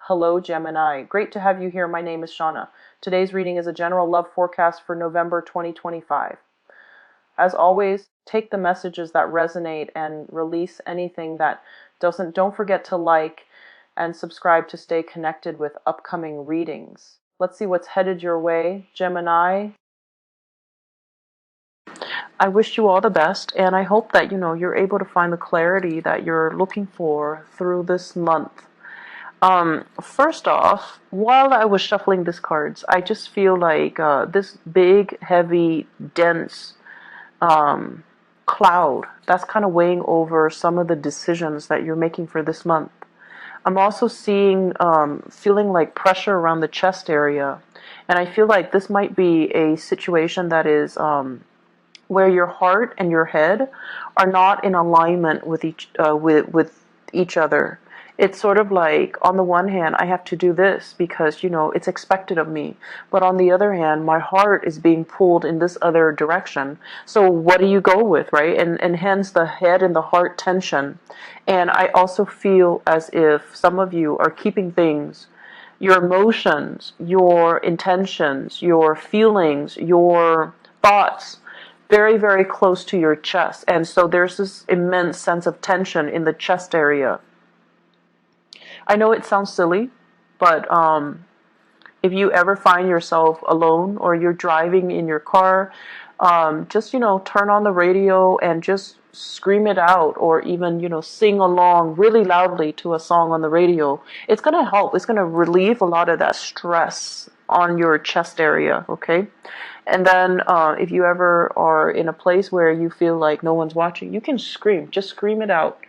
Hello, Gemini. Great to have you here. My name is Shauna. Today's reading is a general love forecast for November 2025. As always, take the messages that resonate and release anything that doesn't. Don't forget to like and subscribe to stay connected with upcoming readings. Let's see what's headed your way, Gemini. I wish you all the best, and I hope that you're able to find the clarity that you're looking for through this month. First off, while I was shuffling these cards, I just feel like this big, heavy, dense cloud that's kind of weighing over some of the decisions that you're making for this month. I'm also feeling like pressure around the chest area, and I feel like this might be a situation that is where your heart and your head are not in alignment with each other. It's sort of like, on the one hand, I have to do this because, it's expected of me. But on the other hand, my heart is being pulled in this other direction. So what do you go with, right? And hence the head and the heart tension. And I also feel as if some of you are keeping things, your emotions, your intentions, your feelings, your thoughts, very, very close to your chest. And so there's this immense sense of tension in the chest area. I know it sounds silly, but if you ever find yourself alone or you're driving in your car, just, turn on the radio and just scream it out, or even, sing along really loudly to a song on the radio. It's going to help. It's going to relieve a lot of that stress on your chest area, okay? And then if you ever are in a place where you feel like no one's watching, you can scream. Just scream it out.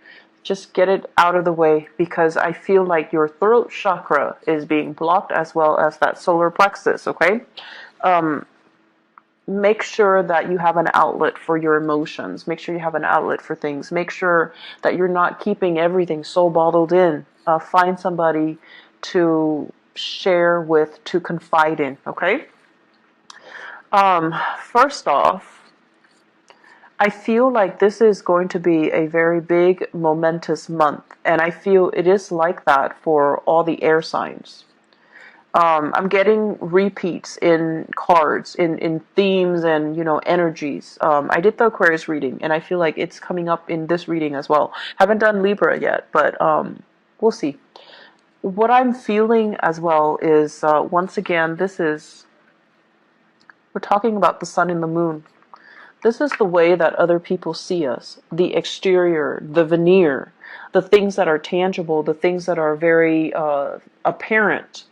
Just get it out of the way, because I feel like your throat chakra is being blocked, as well as that solar plexus, okay? Make sure that you have an outlet for your emotions. Make sure you have an outlet for things. Make sure that you're not keeping everything so bottled in. Find somebody to share with, to confide in, okay? First off, I feel like this is going to be a very big, momentous month, and I feel it is like that for all the air signs. I'm getting repeats in cards, in themes and, energies. I did the Aquarius reading, and I feel like it's coming up in this reading as well. Haven't done Libra yet, but we'll see. What I'm feeling as well is, once again, we're talking about the sun and the moon. This is the way that other people see us, the exterior, the veneer, the things that are tangible, the things that are very apparent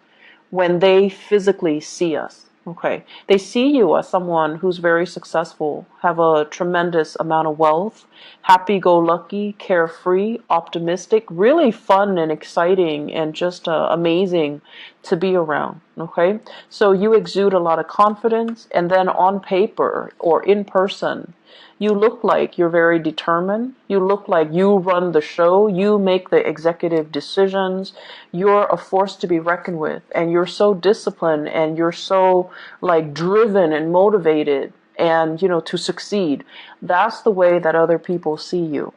when they physically see us. Okay, they see you as someone who's very successful, have a tremendous amount of wealth, happy-go-lucky, carefree, optimistic, really fun and exciting, and just amazing to be around. Okay, so you exude a lot of confidence, and then on paper or in person, you look like you're very determined. You look like you run the show. You make the executive decisions. You're a force to be reckoned with. And you're so disciplined, and you're so like driven and motivated and, to succeed. That's the way that other people see you.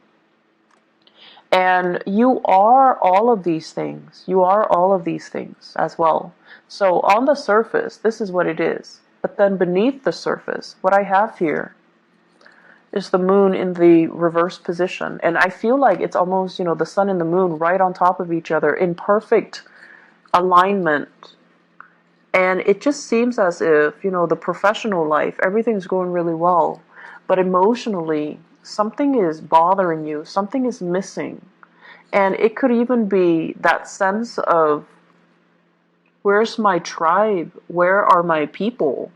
And you are all of these things. You are all of these things as well. So on the surface, this is what it is. But then beneath the surface, what I have here is the moon in the reverse position. And I feel like it's almost, the sun and the moon right on top of each other in perfect alignment. And it just seems as if, the professional life, everything's going really well. But emotionally, something is bothering you. Something is missing. And it could even be that sense of, where's my tribe? Where are my people?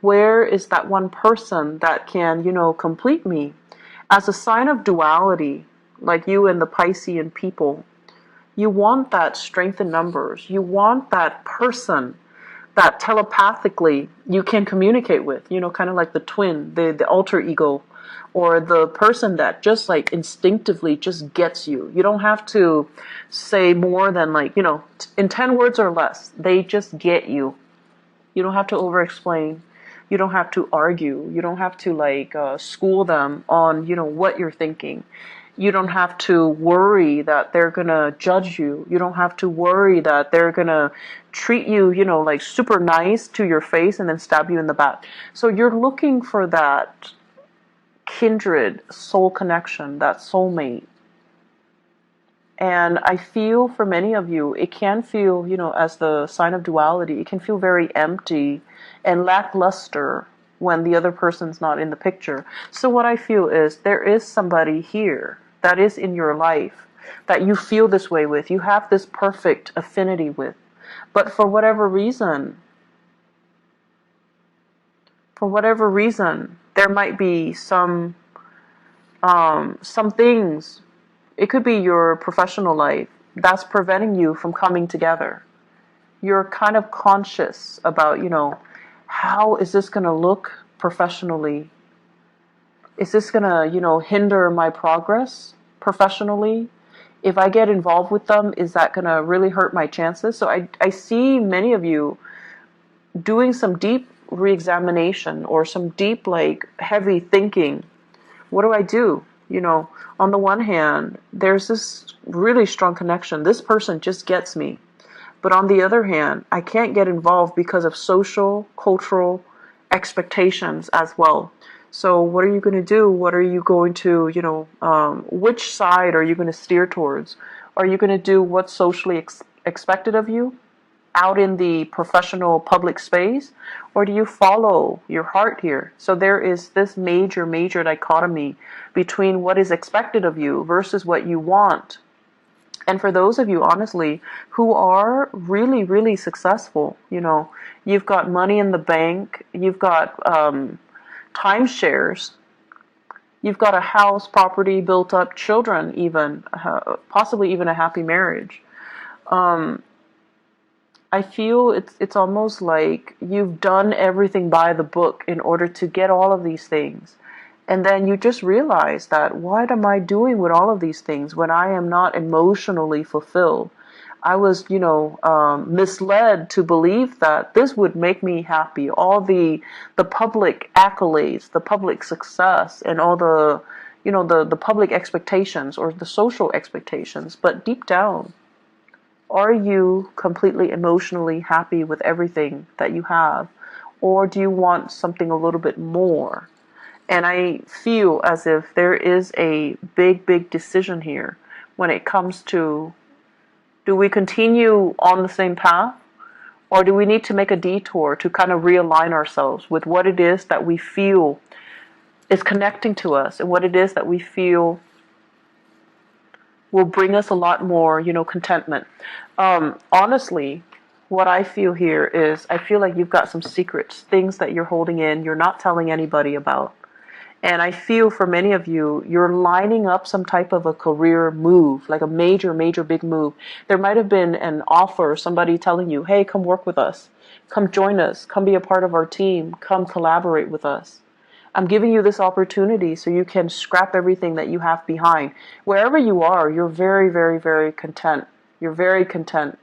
Where is that one person that can, complete me? As a sign of duality, like you and the Piscean people, you want that strength in numbers. You want that person that telepathically you can communicate with, kind of like the twin, the alter ego, or the person that just like instinctively just gets you. You don't have to say more than like, in 10 words or less. They just get you. You don't have to over-explain. You don't have to argue. You don't have to school them on, what you're thinking. You don't have to worry that they're going to judge you. You don't have to worry that they're going to treat you, like super nice to your face and then stab you in the back. So you're looking for that kindred soul connection, that soulmate. And I feel for many of you, it can feel, as the sign of duality, it can feel very empty and lackluster when the other person's not in the picture. So what I feel is there is somebody here that is in your life that you feel this way with, you have this perfect affinity with. But for whatever reason, there might be some things. It could be your professional life that's preventing you from coming together. You're kind of conscious about, how is this going to look professionally? Is this going to, hinder my progress professionally? If I get involved with them, is that going to really hurt my chances? So I see many of you doing some deep re-examination or some deep, heavy thinking. What do I do? On the one hand, there's this really strong connection. This person just gets me. But on the other hand, I can't get involved because of social, cultural expectations as well. So what are you going to do? What are you going to, which side are you going to steer towards? Are you going to do what's socially expected of you out in the professional public space? Or do you follow your heart here? So there is this major, major dichotomy between what is expected of you versus what you want. And for those of you, honestly, who are really, really successful, you've got money in the bank, you've got timeshares, you've got a house, property built up, children even, possibly even a happy marriage. I feel it's almost like you've done everything by the book in order to get all of these things. And then you just realize that, what am I doing with all of these things when I am not emotionally fulfilled? I was, misled to believe that this would make me happy. All the public accolades, the public success, and all the, the public expectations or the social expectations. But deep down, are you completely emotionally happy with everything that you have? Or do you want something a little bit more? And I feel as if there is a big, big decision here when it comes to, do we continue on the same path? Or do we need to make a detour to kind of realign ourselves with what it is that we feel is connecting to us and what it is that we feel will bring us a lot more, contentment. Honestly, what I feel here is I feel like you've got some secrets, things that you're holding in, you're not telling anybody about. And I feel for many of you, you're lining up some type of a career move, like a major, major big move. There might have been an offer, somebody telling you, hey, come work with us. Come join us. Come be a part of our team. Come collaborate with us. I'm giving you this opportunity so you can scrap everything that you have behind. Wherever you are, you're very, very, very content. You're very content.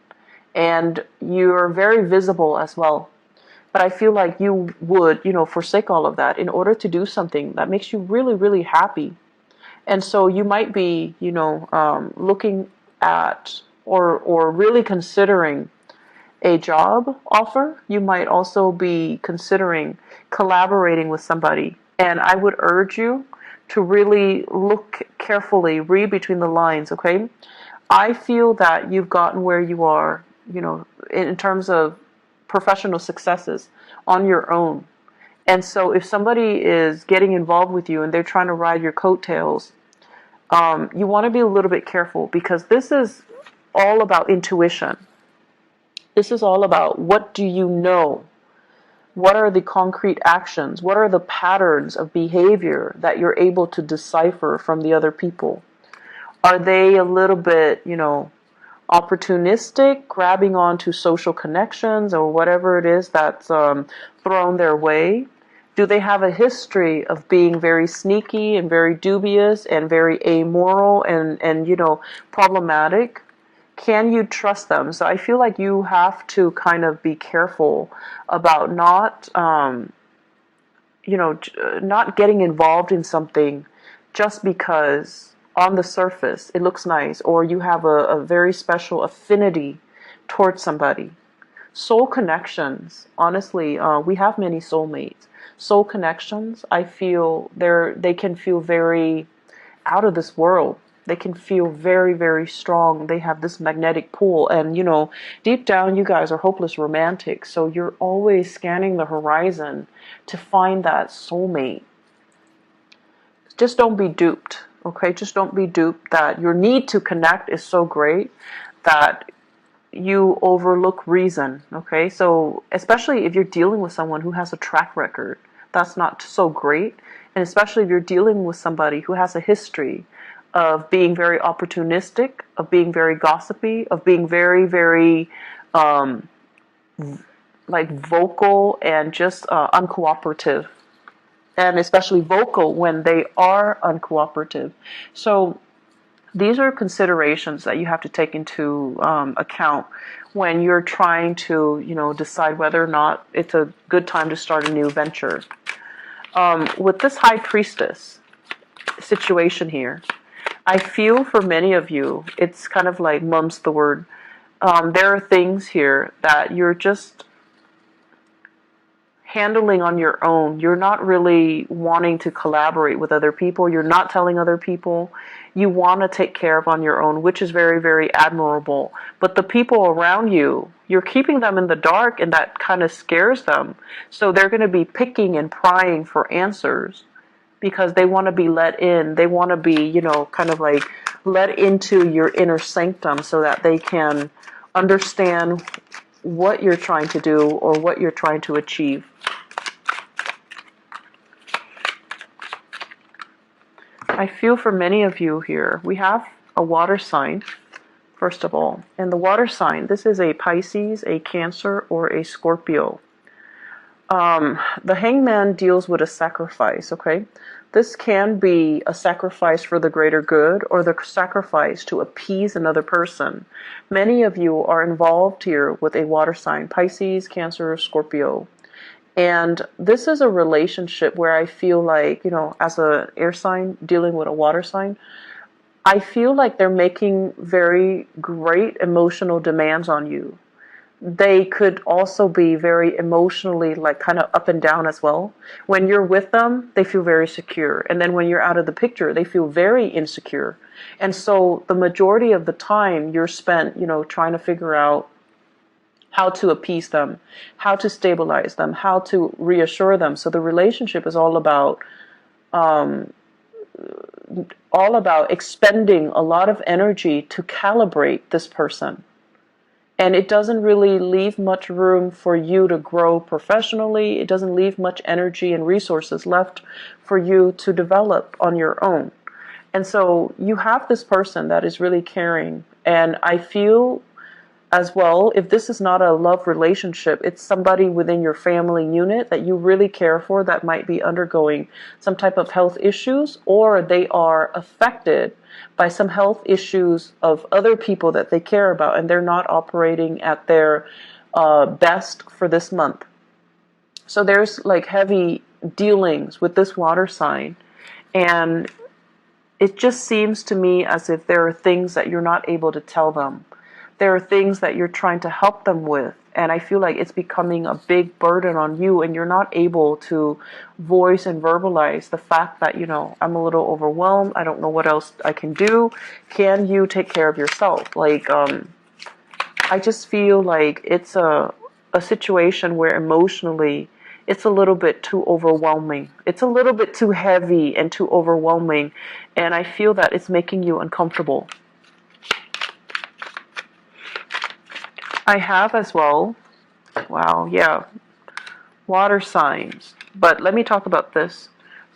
And you're very visible as well. But I feel like you would, forsake all of that in order to do something that makes you really, really happy. And so you might be, looking at or really considering a job offer. You might also be considering collaborating with somebody. And I would urge you to really look carefully, read between the lines, okay? I feel that you've gotten where you are, in terms of professional successes on your own. And so if somebody is getting involved with you and they're trying to ride your coattails, you want to be a little bit careful, because this is all about intuition. This is all about, what do you know? What are the concrete actions? What are the patterns of behavior that you're able to decipher from the other people? Are they a little bit, opportunistic, grabbing onto social connections or whatever it is that's thrown their way? Do they have a history of being very sneaky and very dubious and very amoral and problematic? Can you trust them? So I feel like you have to kind of be careful about not getting involved in something just because on the surface, it looks nice, or you have a very special affinity towards somebody. Soul connections, honestly, we have many soulmates. Soul connections, I feel they can feel very out of this world. They can feel very, very strong. They have this magnetic pull. And, deep down, you guys are hopeless romantics. So you're always scanning the horizon to find that soulmate. Just don't be duped, okay? Just don't be duped that your need to connect is so great that you overlook reason, okay? So especially if you're dealing with someone who has a track record, that's not so great. And especially if you're dealing with somebody who has a history of being very opportunistic, of being very gossipy, of being very, very like vocal and just uncooperative. And especially vocal when they are uncooperative. So these are considerations that you have to take into account when you're trying to, decide whether or not it's a good time to start a new venture. With this High Priestess situation here, I feel for many of you, it's kind of like mum's the word. There are things here that you're just handling on your own. You're not really wanting to collaborate with other people. You're not telling other people. You want to take care of on your own, which is very, very admirable. But the people around you, you're keeping them in the dark, and that kind of scares them. So they're going to be picking and prying for answers because they want to be let in. They want to be, kind of like let into your inner sanctum so that they can understand what you're trying to do or what you're trying to achieve. I feel for many of you here, we have a water sign, first of all. And the water sign, this is a Pisces, a Cancer, or a Scorpio. The hangman deals with a sacrifice, okay? This can be a sacrifice for the greater good or the sacrifice to appease another person. Many of you are involved here with a water sign, Pisces, Cancer, Scorpio. And this is a relationship where I feel like, as an air sign dealing with a water sign, I feel like they're making very great emotional demands on you. They could also be very emotionally like kind of up and down as well. When you're with them, they feel very secure. And then when you're out of the picture, they feel very insecure. And so the majority of the time you're spent, trying to figure out how to appease them, how to stabilize them, how to reassure them. So the relationship is all about expending a lot of energy to calibrate this person. And it doesn't really leave much room for you to grow professionally. It doesn't leave much energy and resources left for you to develop on your own. And so you have this person that is really caring. And I feel as well, if this is not a love relationship, it's somebody within your family unit that you really care for that might be undergoing some type of health issues, or they are affected by some health issues of other people that they care about, and they're not operating at their best for this month. So there's like heavy dealings with this water sign, and it just seems to me as if there are things that you're not able to tell them. There are things that you're trying to help them with, and I feel like it's becoming a big burden on you, and you're not able to voice and verbalize the fact that, I'm a little overwhelmed. I don't know what else I can do. Can you take care of yourself? Like, I just feel like it's a situation where emotionally it's a little bit too overwhelming. It's a little bit too heavy and too overwhelming, and I feel that it's making you uncomfortable. I have as well, wow, yeah, water signs. But let me talk about this.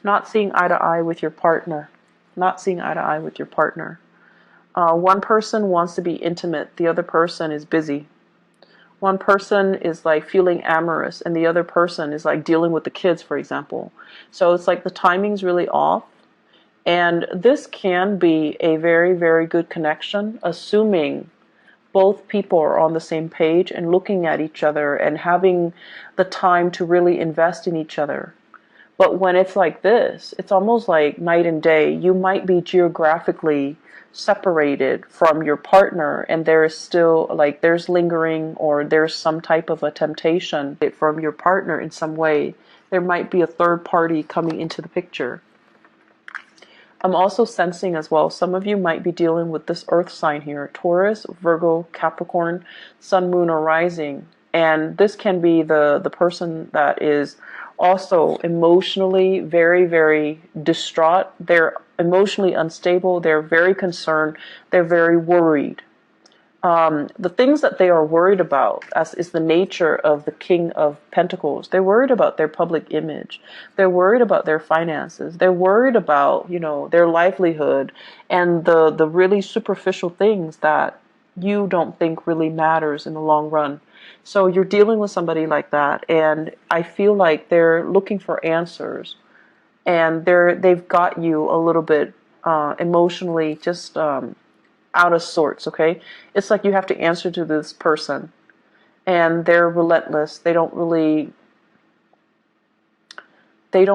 Not seeing eye to eye with your partner. Not seeing eye to eye with your partner. One person wants to be intimate. The other person is busy. One person is like feeling amorous, and the other person is like dealing with the kids, for example. So it's like the timing's really off. And this can be a very, very good connection, assuming both people are on the same page and looking at each other and having the time to really invest in each other. But when it's like this, it's almost like night and day. You might be geographically separated from your partner, and there is still like there's lingering, or there's some type of a temptation from your partner in some way. There might be a third party coming into the picture. I'm also sensing as well, some of you might be dealing with this earth sign here, Taurus, Virgo, Capricorn, Sun, Moon, or Rising. And this can be the person that is also emotionally very, very distraught. They're emotionally unstable. They're very concerned. They're very worried. The things that they are worried about, as is the nature of the King of Pentacles, they're worried about their public image. They're worried about their finances. They're worried about, their livelihood and the really superficial things that you don't think really matters in the long run. So you're dealing with somebody like that, and I feel like they're looking for answers, and they've got you a little bit emotionally just out of sorts, okay? It's like you have to answer to this person, and they're relentless. They don't really take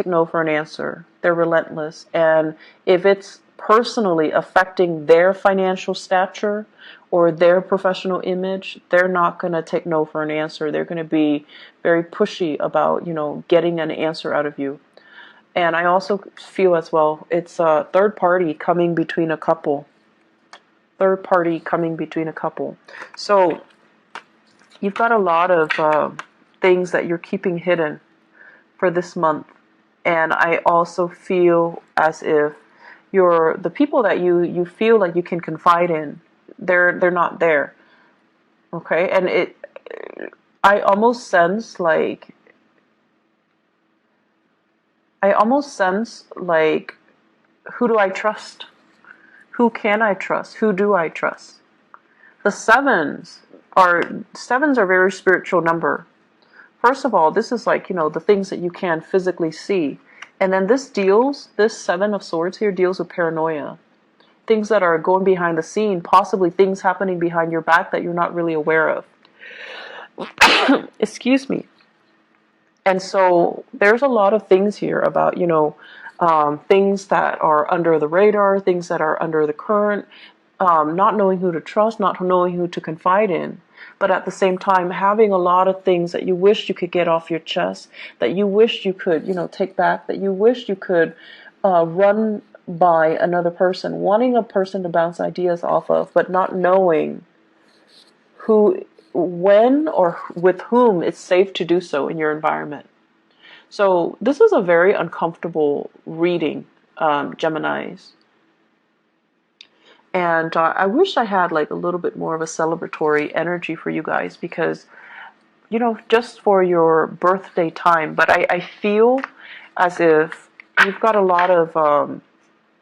no for an answer. They're relentless. And if it's personally affecting their financial stature or their professional image, they're not going to take no for an answer. They're going to be very pushy about, getting an answer out of you. And I also feel as well, it's a third party coming between a couple. Third party coming between a couple. So you've got a lot of things that you're keeping hidden for this month. And I also feel as if the people that you feel like you can confide in, they're not there. Okay? And I almost sense like who do I trust? Who can I trust? Who do I trust? The sevens are a very spiritual number. First of all, this is like, the things that you can physically see. And then this Seven of Swords here deals with paranoia. Things that are going behind the scene, possibly things happening behind your back that you're not really aware of. Excuse me. And so there's a lot of things here about, things that are under the radar, things that are under the current, not knowing who to trust, not knowing who to confide in. But at the same time, having a lot of things that you wish you could get off your chest, that you wish you could, take back, that you wish you could run by another person, wanting a person to bounce ideas off of, but not knowing who, when, or with whom it's safe to do so in your environment. So this is a very uncomfortable reading, Geminis. And I wish I had like a little bit more of a celebratory energy for you guys, because, just for your birthday time. But I feel as if you've got a lot of,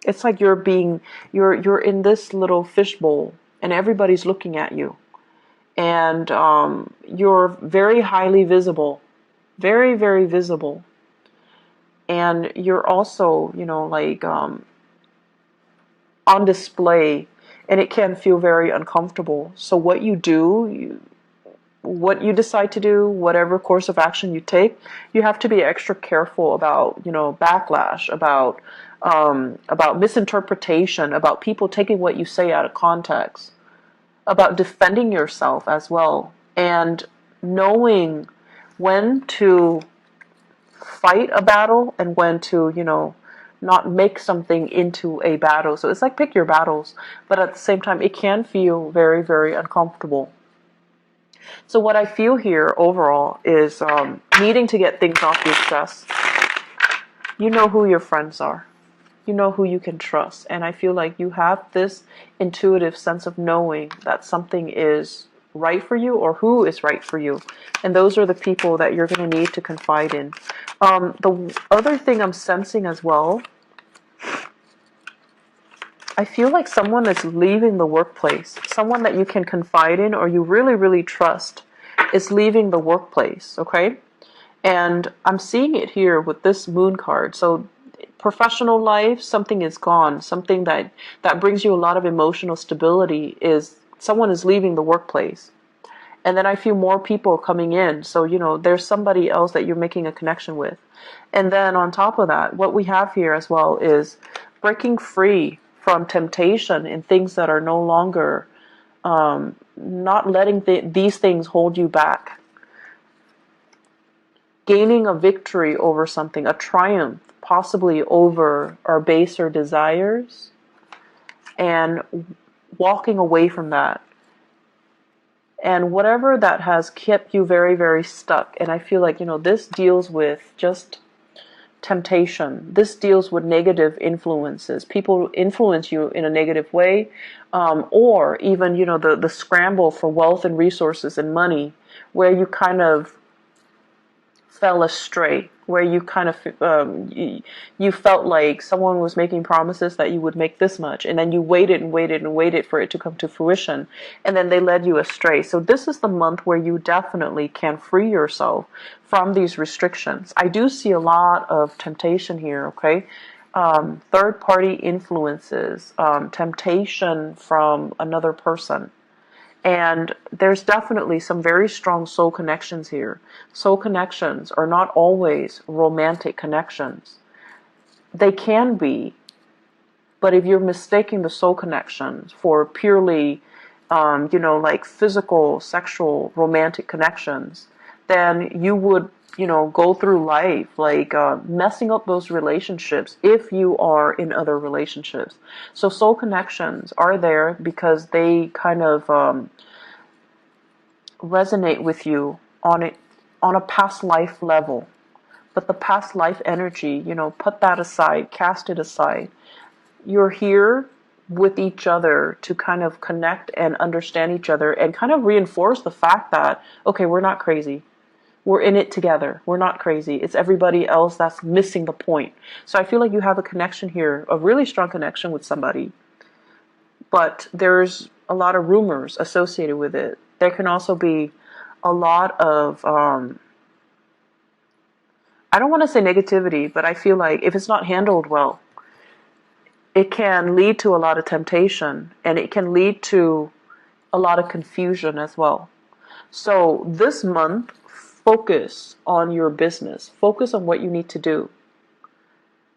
it's like you're in this little fishbowl and everybody's looking at you. And you're very highly visible, very, very visible. And you're also, on display, and it can feel very uncomfortable. So what you do, what you decide to do, whatever course of action you take, you have to be extra careful about, backlash, about misinterpretation, about people taking what you say out of context, about defending yourself as well, and knowing when to fight a battle and when to, not make something into a battle. So it's like pick your battles, but at the same time, it can feel very, very uncomfortable. So what I feel here overall is needing to get things off your chest. You know who your friends are. You know who you can trust. And I feel like you have this intuitive sense of knowing that something is right for you or who is right for you. And those are the people that you're going to need to confide in. The other thing I'm sensing as well, I feel like someone is leaving the workplace. Someone that you can confide in or you really, really trust is leaving the workplace, okay? And I'm seeing it here with this moon card. So professional life, something is gone. Something that brings you a lot of emotional stability is someone is leaving the workplace. And then I feel more people coming in. So, there's somebody else that you're making a connection with. And then on top of that, what we have here as well is breaking free from temptation and things that are no longer, not letting these things hold you back. Gaining a victory over something, a triumph, possibly over our baser desires, and walking away from that. And whatever that has kept you very, very stuck. And I feel like, this deals with just temptation. This deals with negative influences. People influence you in a negative way, or even, the scramble for wealth and resources and money, where you kind of fell astray, where you kind of you felt like someone was making promises that you would make this much, and then you waited and waited and waited for it to come to fruition, and then they led you astray. So this is the month where you definitely can free yourself from these restrictions. I do see a lot of temptation here, okay? Third-party influences, temptation from another person. And there's definitely some very strong soul connections here. Soul connections are not always romantic connections. They can be, but if you're mistaking the soul connections for purely, like physical, sexual, romantic connections, then you would, go through life like messing up those relationships if you are in other relationships. So soul connections are there because they kind of resonate with you on a past life level. But the past life energy, put that aside, cast it aside. You're here with each other to kind of connect and understand each other and kind of reinforce the fact that, okay, we're not crazy. We're in it together. We're not crazy. It's everybody else that's missing the point. So I feel like you have a connection here, a really strong connection with somebody. But there's a lot of rumors associated with it. There can also be a lot of, I don't want to say negativity, but I feel like if it's not handled well, it can lead to a lot of temptation, and it can lead to a lot of confusion as well. So this month, focus on your business. Focus on what you need to do.